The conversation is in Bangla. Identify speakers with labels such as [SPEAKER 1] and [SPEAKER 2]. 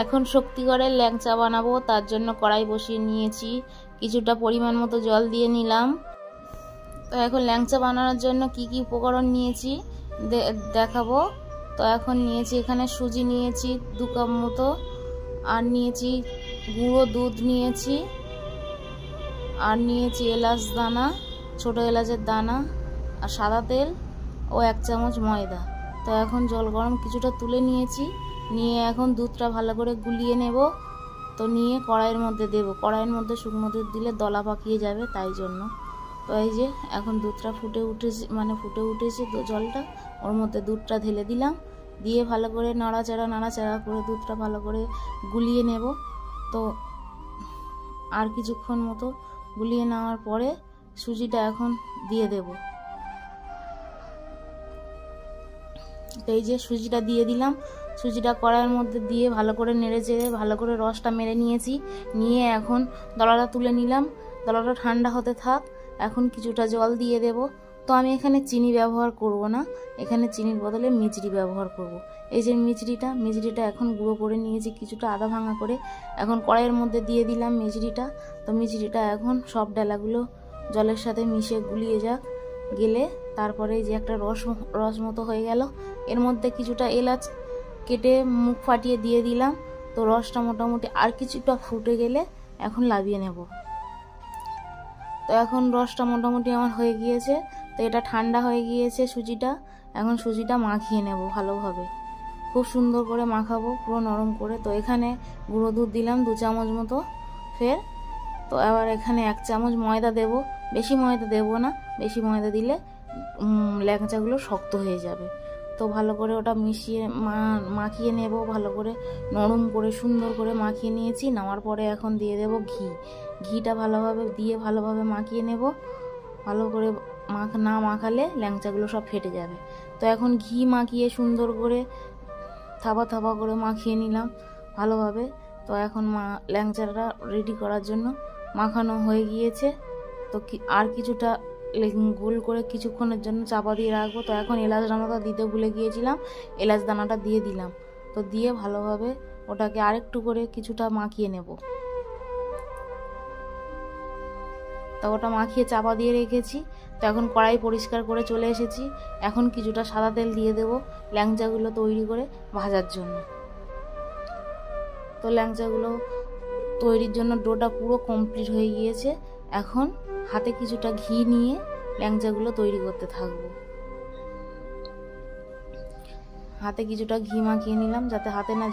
[SPEAKER 1] এখন শক্তিগড়ের ল্যাংচা বানাবো, তার জন্য কড়াই বসিয়ে নিয়েছি, কিছুটা পরিমাণ মতো জল দিয়ে নিলাম। তো এখন ল্যাংচা বানানোর জন্য কি কি উপকরণ নিয়েছি দেখাবো। তো এখন নিয়েছি এখানে সুজি নিয়েছি 2 কাপ মতো, আর নিয়েছি গুঁড়ো দুধ নিয়েছি, আর নিয়েছি এলাচ দানা, ছোট এলাচের দানা, আর সাদা তেল ও 1 চামচ ময়দা। তো এখন জল গরম কিছুটা তুলে নিয়েছি, নিয়ে এখন দুধটা ভালো করে গুলিয়ে নেব। তো নিয়ে কড়াইয়ের মধ্যে দেব, কড়াইয়ের মধ্যে শুকনো দুধ দিলে দলা পাকিয়ে যাবে, তাই জন্য। তো এই যে এখন দুধটা ফুটে উঠেছে তো জলটা, ওর মধ্যে দুধটা ঢেলে দিলাম, দিয়ে ভালো করে নাড়াচাড়া করে দুধটা ভালো করে গুলিয়ে নেব। তো আর কিছুক্ষণ মতো গুলিয়ে নেওয়ার পরে সুজিটা এখন দিয়ে দেব। তো এই যে সুজিটা দিয়ে দিলাম, সুজিটা কড়াইয়ের মধ্যে দিয়ে ভালো করে নেড়ে চেড়ে ভালো করে রসটা মেরে নিয়েছি, নিয়ে এখন দলাটা তুলে নিলাম। দলাটা ঠান্ডা হতে থাক, এখন কিছুটা জল দিয়ে দেব। তো আমি এখানে চিনি ব্যবহার করব না, এখানে চিনির বদলে মিচড়ি ব্যবহার করব। এই যে মিচড়িটা এখন গুঁড়ো করে নিয়েছি কিছুটা আধা ভাঙা করে, এখন কড়াইয়ের মধ্যে দিয়ে দিলাম মিচড়িটা। তো মিচড়িটা এখন সব ডালাগুলো জলের সাথে মিশে গুলিয়ে যাক, গেলে তারপরে যে একটা রস মতো হয়ে গেল, এর মধ্যে কিছুটা এলাচ কেটে মুখ ফাটিয়ে দিয়ে দিলাম। তো রসটা মোটামুটি আর কিছুটা ফুটে গেলে এখন নামিয়ে নেব। তো এখন রসটা মোটামুটি আমার হয়ে গিয়েছে, তো এটা ঠান্ডা হয়ে গিয়েছে সুজিটা। এখন সুজিটা মাখিয়ে নেব ভালোভাবে, খুব সুন্দর করে মাখাবো পুরো নরম করে। তো এখানে গুঁড়ো দুধ দিলাম 2 চামচ মতো ফের। তো এবার এখানে 1 চামচ ময়দা দেব, বেশি ময়দা দেব না, বেশি ময়দা দিলে ল্যাংচাগুলো শক্ত হয়ে যাবে। তো ভালো করে ওটা মাখিয়ে নেব, ভালো করে নরম করে সুন্দর করে মাখিয়ে নিয়েছি। নেওয়ার পরে এখন দিয়ে দেব ঘিটা ভালোভাবে মাখিয়ে নেব। ভালো করে না মাখালে ল্যাংচাগুলো সব ফেটে যাবে। তো এখন ঘি মাখিয়ে সুন্দর করে থাবা করে মাখিয়ে নিলাম ভালোভাবে। তো এখন ল্যাংচাটা রেডি করার জন্য মাখানো হয়ে গিয়েছে। তো আর কিছুটা গোল করে কিছুক্ষণের জন্য চাপা দিয়ে রাখবো। তো এখন এলাচ দানাটা দিতে ভুলে গিয়েছিলাম, এলাচ দানাটা দিয়ে দিলাম। তো দিয়ে ভালোভাবে ওটাকে আরেকটু করে কিছুটা মাখিয়ে নেব। তো ওটা মাখিয়ে চাপা দিয়ে রেখেছি। তো এখন কড়াই পরিষ্কার করে চলে এসেছি, এখন কিছুটা সাদা তেল দিয়ে দেব ল্যাংচাগুলো তৈরি করে ভাজার জন্য। তো ল্যাংচাগুলো তৈরির জন্য ডোটা পুরো কমপ্লিট হয়ে গিয়েছে। এখন হাতে কিছুটা ঘি নিয়ে ল্যাংচাগুলো তৈরি করতে থাকবো। হাতে কিছুটা ঘি মাখিয়ে নিলাম যাতে হাতে না